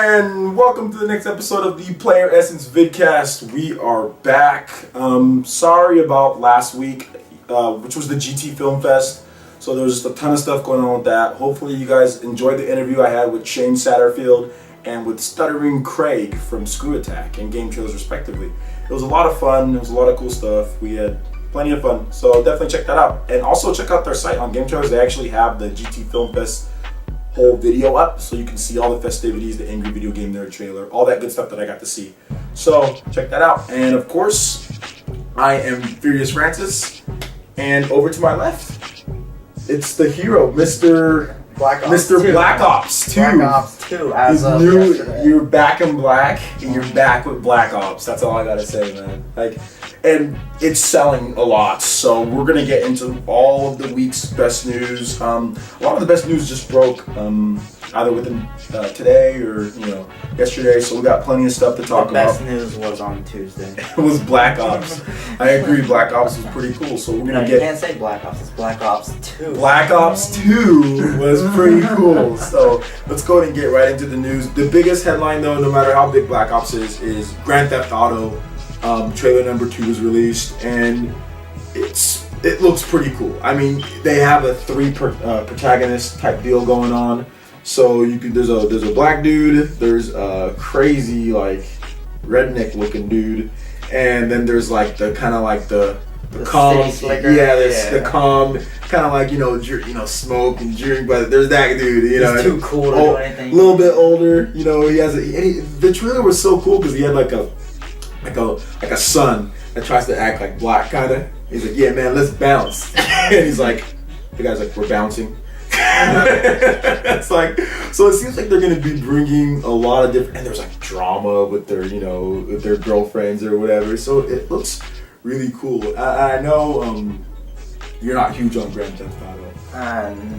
And welcome to the next episode of the Playeressence VidCast. We are back. Sorry about last week, which was the GT Film Fest. So there was just a ton of stuff going on with that. Hopefully you guys enjoyed the interview I had with Shane Satterfield and with Stuttering Craig from Screw Attack and Game Trailers respectively. It was a lot of fun. It was a lot of cool stuff. We had plenty of fun. So definitely check that out. And also check out their site on Game Trailers. They actually have the GT Film Fest whole video up, so you can see all the festivities, the Angry Video Game Nerd trailer, all that good stuff that I got to see. So check that out. And of course, I am Furious Francis, and over to my left, it's the hero, Mr. Black Ops 2. Black Ops 2. Black Ops 2 as of yesterday. You're back in black, and you're back with Black Ops. That's all I gotta say, man. And it's selling a lot, so we're gonna get into all of the week's best news. A lot of the best news just broke, either within today or yesterday. So we got plenty of stuff to talk about. The best news was on Tuesday. It was Black Ops. I agree, Black Ops was pretty cool. So we're gonna you can't say Black Ops. It's Black Ops 2. Black Ops 2 was pretty cool. So let's go ahead and get right into the news. The biggest headline, though, no matter how big Black Ops is Grand Theft Auto. Trailer number 2 was released, and it looks pretty cool. I mean, they have a 3 protagonist type deal going on. So there's a black dude, there's a crazy redneck looking dude, and then there's the kind of the calm, the calm kind of smoke and drink, but there's that dude, He's too cool to do anything. A little bit older, he has the trailer was so cool because he had like a son that tries to act like black, kind of. He's like, yeah, man, let's bounce. And he's like, the guy's like, we're bouncing. It's so it seems like they're going to be bringing a lot of different, and there's drama with their, with their girlfriends or whatever. So it looks really cool. I know you're not huge on Grand Theft Auto.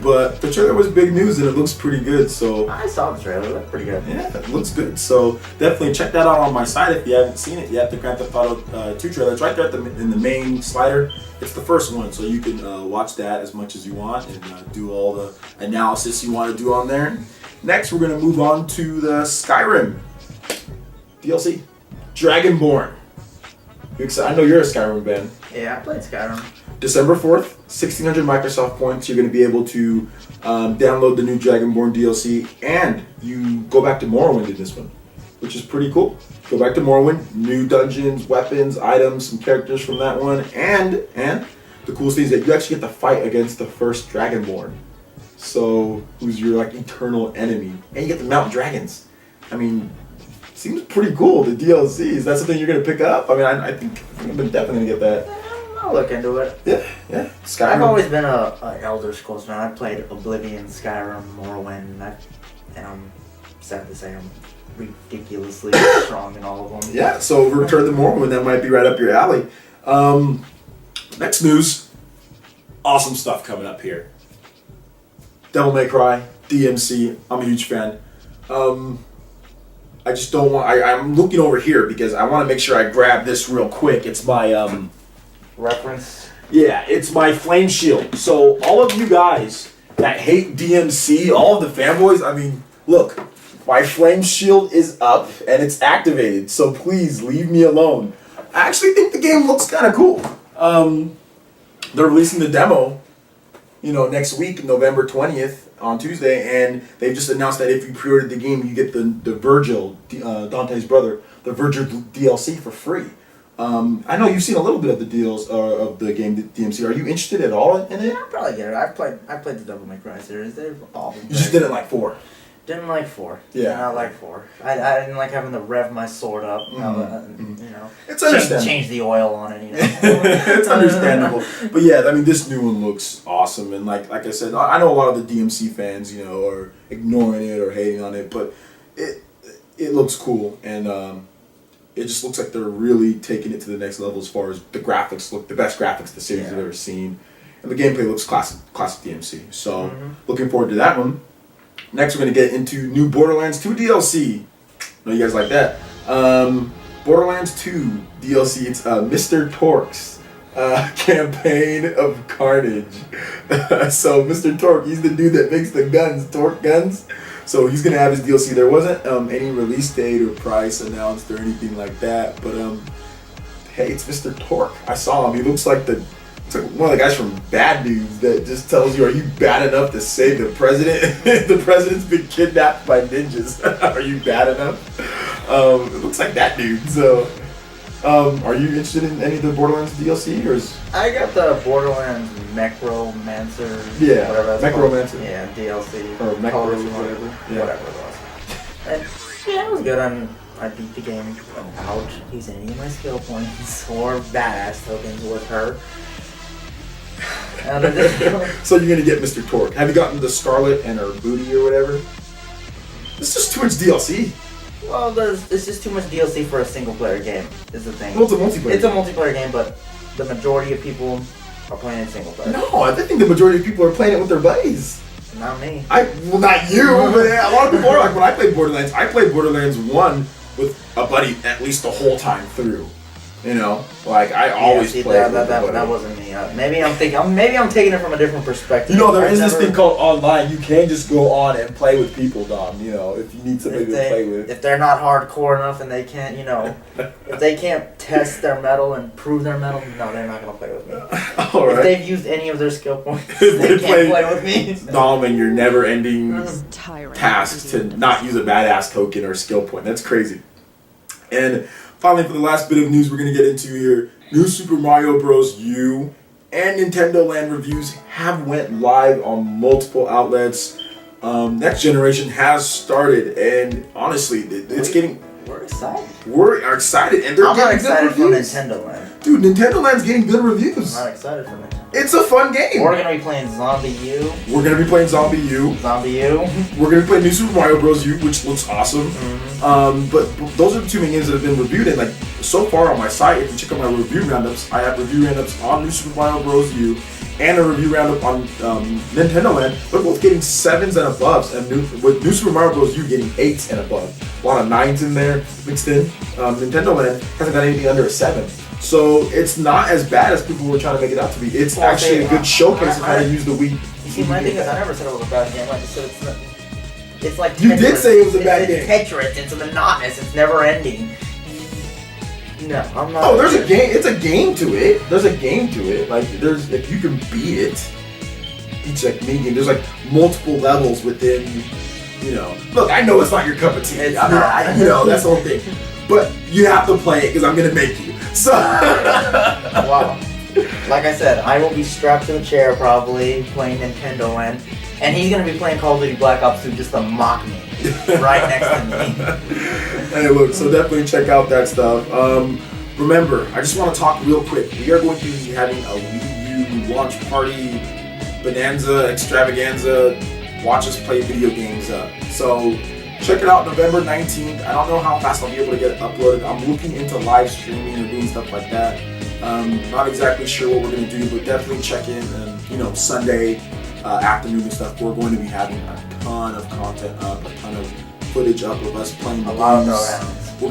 But the trailer was big news and it looks pretty good, so I saw the trailer, it looked pretty good. Yeah, it looks good. So definitely check that out on my site if you haven't seen it yet. The Grand Theft Auto 2 trailer. It's right there in the main slider. It's the first one, so you can watch that as much as you want and do all the analysis you want to do on there. Next, we're going to move on to the Skyrim DLC, Dragonborn. I know you're a Skyrim fan. Yeah, I played Skyrim. December 4th, 1,600 Microsoft points. You're going to be able to download the new Dragonborn DLC, and you go back to Morrowind in this one, which is pretty cool. Go back to Morrowind, new dungeons, weapons, items, some characters from that one, and the coolest thing is that you actually get to fight against the first Dragonborn, so who's your eternal enemy, and you get to mount dragons. I mean, seems pretty cool. The DLC, is that something you're going to pick up? I mean, I think I'm definitely going to get that. I'll look into it. Yeah. Skyrim. I've always been a Elder Scrolls fan. I played Oblivion, Skyrim, Morrowind, and I'm sad to say I'm ridiculously strong in all of them. Yeah, so Return to Morrowind, that might be right up your alley. Next news, awesome stuff coming up here. Devil May Cry, DMC, I'm a huge fan. I just don't want, I'm looking over here because I want to make sure I grab this real quick. It's my, reference? Yeah, it's my flame shield. So all of you guys that hate DMC, all of the fanboys, I mean, look, my flame shield is up and it's activated. So please leave me alone. I actually think the game looks kind of cool. They're releasing the demo, next week, November 20th on Tuesday, and they've just announced that if you pre-ordered the game, you get the Virgil, Dante's brother, the Virgil DLC for free. I know you've seen a little bit of the deals of the game DMC. Are you interested at all in it? Yeah, I'll probably get it. I played the Devil May Cry series. They've all been. You just didn't like 4. Didn't like 4. Yeah. I like 4. I didn't like having to rev my sword up. It's understandable. Change the oil on it. It's understandable. But yeah, I mean, this new one looks awesome, and like I said, I know a lot of the DMC fans, are ignoring it or hating on it, but it looks cool, and it just looks like they're really taking it to the next level as far as the graphics look, the best graphics the series have ever seen, and the gameplay looks classic DMC. So looking forward to that one. Next, we're going to get into new Borderlands 2 DLC. I know you guys like that. Borderlands 2 DLC, it's Mr. Torque's campaign of carnage. So Mr. Torque, he's the dude that makes the guns, Torque guns. So he's gonna have his DLC. There wasn't any release date or price announced or anything like that. But hey, it's Mr. Torque. I saw him. He looks like one of the guys from Bad News that just tells you, are you bad enough to save the president? The president's been kidnapped by ninjas. Are you bad enough? It looks like that dude. So, are you interested in any of the Borderlands DLC? Or is... I got the Borderlands Necromancer. Yeah, whatever that's Necromancer. called. Yeah, DLC. Or Necro, whatever. Yeah. Whatever it was. And, yeah, it was good. I beat the game without using any of my skill points or badass tokens with her. So you're gonna get Mr. Torque. Have you gotten the Scarlet and her booty or whatever? It's just too much DLC. Well, it's just too much DLC for a single player game, is the thing. Well, it's a multiplayer. It's a multiplayer game, but the majority of people are playing it single player. No, I think the majority of people are playing it with their buddies. Not me. Well, not you, but a lot of people are. Like when I played Borderlands, I played Borderlands 1 with a buddy at least the whole time through. You know, like I always play. That wasn't me. Maybe I'm taking it from a different perspective. You know, there is this thing called online. You can just go on and play with people, Dom. You know, if you need somebody to play with. If they're not hardcore enough and they can't, if they can't test their metal and prove their metal, no, they're not gonna play with me. All right. If they've used any of their skill points, they can't play with me. Dom and your never-ending task to not use a badass token or skill point. That's crazy. And finally, for the last bit of news we're going to get into here, New Super Mario Bros. U and Nintendo Land reviews have went live on multiple outlets. Next generation has started, and honestly, it's getting... We're excited. We're excited, and they're I'm getting not excited good reviews. for Nintendo Land. Dude, Nintendo Land's getting good reviews. I'm not excited for Nintendo. It's a fun game. We're going to be playing Zombie U. We're going to be playing Zombie U. Zombie U. We're going to be playing New Super Mario Bros. U, which looks awesome. Mm-hmm. But those are the two main games that have been reviewed, and like so far on my site, if you check out my review roundups, I have review roundups on New Super Mario Bros. U and a review roundup on Nintendo Land. They're both getting 7s and above, and with New Super Mario Bros. U getting 8s and above. A lot of 9s in there mixed in. Nintendo Land hasn't got anything under a 7. So it's not as bad as people were trying to make it out to be. It's actually a good showcase of how to use the Wii. You see, my thing is, I never said it was a bad game. Like I said, it's like you Tetris. did say it was a bad game. It's Tetris. It's monotonous. It's never ending. No, I'm not. Oh, there's a game. It's a game to it. There's a game to it. Like if you can beat it, each like mini game. There's like multiple levels within. You know, look, I know it's not your cup of tea. It's not. not. That's the whole thing. But you have to play it because I'm gonna make you. So. Wow. Like I said, I will be strapped to the chair probably playing Nintendo Land, and he's gonna be playing Call of Duty Black Ops 2 just to mock me right next to me. Hey, look, so definitely check out that stuff. Remember, I just want to talk real quick. We are going to be having a Wii U launch party, bonanza, extravaganza, watch us play video games up. So check it out November 19th. I don't know how fast I'll be able to get it uploaded. I'm looking into live streaming or doing stuff like that. Not exactly sure what we're going to do, but definitely check in. And Sunday afternoon and stuff, we're going to be having a ton of content up, a ton of footage up of us playing the lot of games. throwdowns. We're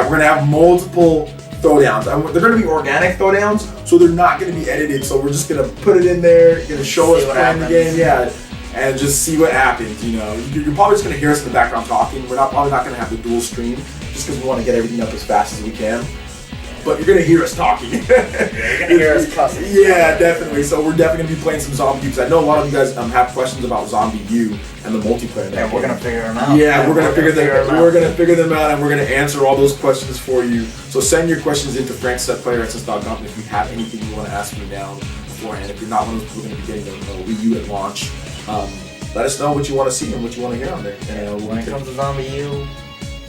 gonna have multiple throwdowns. They're gonna be organic throwdowns, so they're not gonna be edited. So we're just gonna put it in there, gonna show us playing the game, and just see what happens. You're probably just gonna hear us in the background talking. We're probably not gonna have the dual stream just because we want to get everything up as fast as we can. But you're gonna hear us talking. You're gonna hear us cussing. Yeah, definitely. So we're definitely gonna be playing some Zombie U because I know a lot of you guys have questions about Zombie U and the multiplayer. And we're gonna figure them out. Yeah, we're gonna figure them out, and we're gonna answer all those questions for you. So send your questions into francis@playeressence.com if you have anything you want to ask me now beforehand. If you're not one of those people going to be getting a Wii U at launch, let us know what you want to see and what you want to hear on there. And when it comes to Zombie U,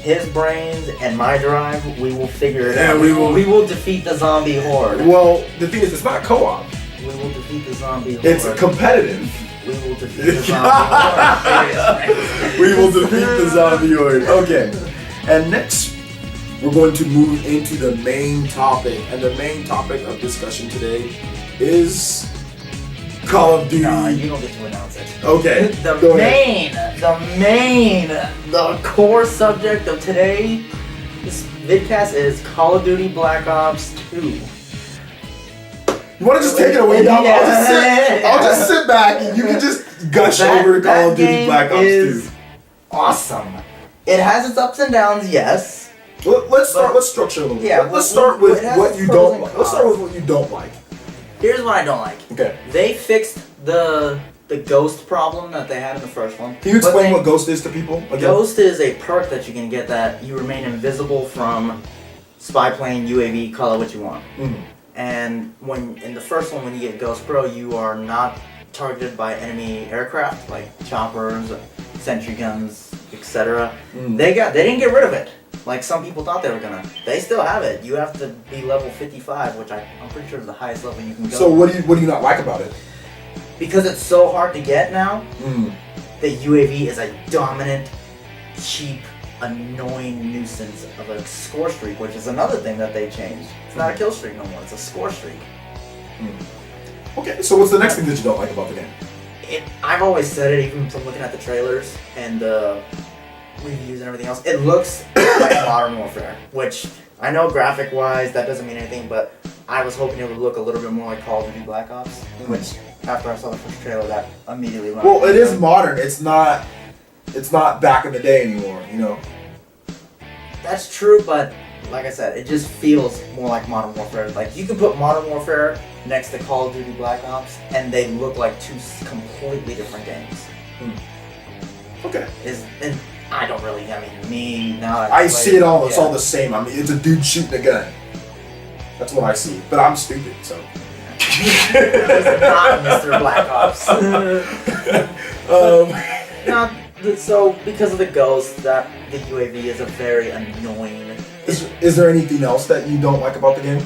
his brains and my drive, we will figure it out. We will defeat the zombie horde. Well, the thing is, it's not co-op. We will defeat the zombie horde. It's competitive. We will defeat the zombie horde. We will defeat the zombie horde. Okay. And next, we're going to move into the main topic. And the main topic of discussion today is Call of Duty. No, you don't get to announce it. Okay. The core subject of today, this VidCast is Call of Duty Black Ops 2. You want to just take it away, Dom? Yeah. I'll just sit back and you can just gush over Call of Duty Black Ops 2. awesome. It has its ups and downs, yes. Let's start. Let's structure a little bit. Yeah, Let's start with what you don't like. Let's start cons. with what you don't like. Here's what I don't like. Okay. They fixed the ghost problem that they had in the first one. Can you explain what ghost is to people again? Ghost is a perk that you can get that you remain invisible from spy plane, UAV, call it what you want. Mm-hmm. And when in the first one, when you get Ghost Pro, you are not targeted by enemy aircraft like choppers, sentry guns, etc. Mm. They didn't get rid of it. Like some people thought they were gonna. They still have it. You have to be level 55, which I'm pretty sure is the highest level you can go. So what do you not like about it? Because it's so hard to get now, Mm. the UAV is a dominant, cheap, annoying nuisance of a score streak, which is another thing that they changed. It's not a kill streak no more, it's a score streak. Mm. Okay, so what's the next thing that you don't like about the game? I've always said it, even from looking at the trailers and the reviews and everything else, it looks like Modern Warfare, which I know graphic-wise that doesn't mean anything, but I was hoping it would look a little bit more like Call of Duty Black Ops, which after I saw the first trailer, that immediately went. Well, it is modern. It's not back in the day anymore, you know. That's true, but like I said, it just feels more like Modern Warfare. Like you can put Modern Warfare next to Call of Duty Black Ops, and they look like two completely different games. Okay. And I don't really. I mean, me now. I see it all. It's all the same. I mean, it's a dude shooting a gun. That's what I see. But I'm stupid, so. It's not Mr. Black Ops. So because of the ghost, that the UAV is a very annoying. Is there anything else that you don't like about the game?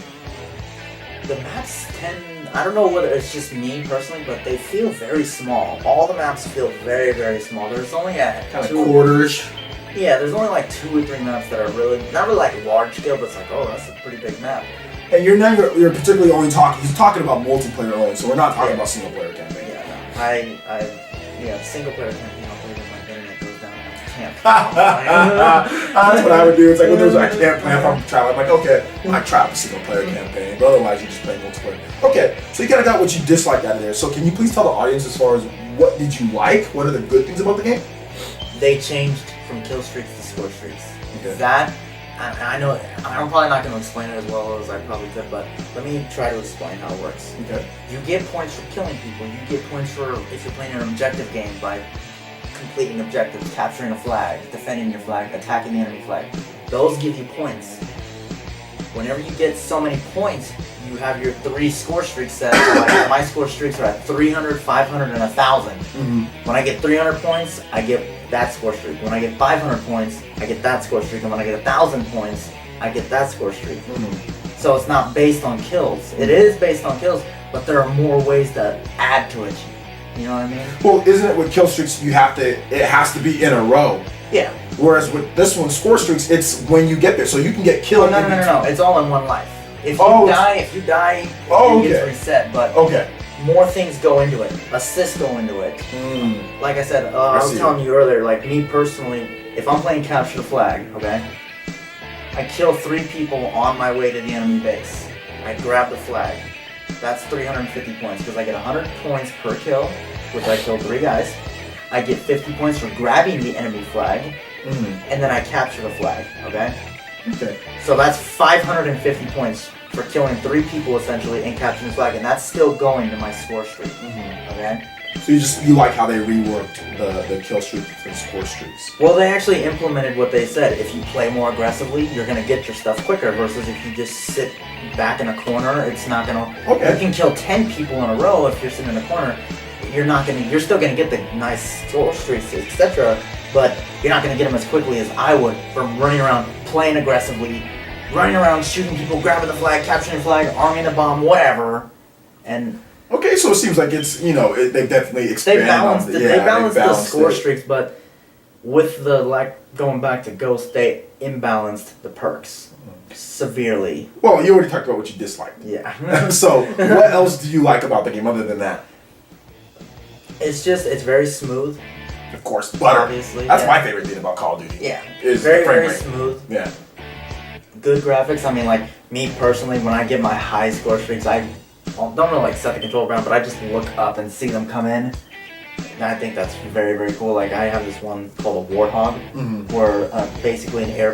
The maps tend. I don't know whether it's just me personally, but they feel very small. All the maps feel very, very small. There's only Kind of quarters. Yeah, there's only like 2 or 3 maps that are really not really like large scale, but it's like, oh, that's a pretty big map. And you're particularly only talking about multiplayer only, so we're not talking about single player campaign. Yeah, no. Single player campaign, I'll play when my internet goes down and I can't. That's what I would do. It's like when there's I can't play if I'm traveling. I'm like, okay, I try out the single player campaign, but otherwise you just play multiplayer. Okay, so you kind of got what you disliked out of there. So can you please tell the audience as far as what did you like? What are the good things about the game? They changed from kill streaks to score streaks. Okay. That, I know, I'm probably not going to explain it as well as I probably could, but let me try to explain how it works. Okay. You get points for killing people. You get points for, if you're playing an objective game, by completing objectives, capturing a flag, defending your flag, attacking the enemy flag. Those give you points. Whenever you get so many points, you have your 3 score streaks set. Like my score streaks are at 300, 500, and 1,000. Mm-hmm. When I get 300 points, I get that score streak. When I get 500 points, I get that score streak. And when I get 1,000 points, I get that score streak. Mm-hmm. So it's not based on kills. It is based on kills, but there are more ways to add to it. You know what I mean? Well, isn't it with kill streaks it has to be in a row? Yeah. Whereas with this one, score streaks, it's when you get there, so you can get killed. Oh, no. It's all in one life. If you die, it gets reset. But more things go into it. Assists go into it. Like I said, I was telling you earlier. Like me personally, if I'm playing capture the flag, okay, I kill 3 people on my way to the enemy base. I grab the flag. That's 350 points because I get 100 points per kill, which I killed 3 guys. I get 50 points for grabbing the enemy flag, and then I capture the flag, okay? Okay. So that's 550 points for killing 3 people essentially and capturing the flag, and that's still going to my score streak, okay? So you like how they reworked the kill streak and score streaks? Well, they actually implemented what they said. If you play more aggressively, you're going to get your stuff quicker versus if you just sit back in a corner, it's not going to... Okay. You can kill 10 people in a row if you're sitting in a corner. You're still going to get the nice score streaks, etc., but you're not going to get them as quickly as I would from running around, playing aggressively, running around, shooting people, grabbing the flag, capturing the flag, arming the bomb, whatever, and... Okay, so it seems like it's, they definitely expanded. They balanced the score streaks, but with the, going back to Ghost, they imbalanced the perks severely. Well, you already talked about what you disliked. Yeah. So, what else do you like about the game other than that? It's very smooth. Of course, butter. Obviously. That's my favorite thing about Call of Duty. Yeah. Is very, the frame very rate. smooth. Yeah. Good graphics. I mean, me personally, when I get my high score streaks, I don't really set the control around, but I just look up and see them come in. And I think that's very, very cool. Like I have this one called a Warthog, where basically an air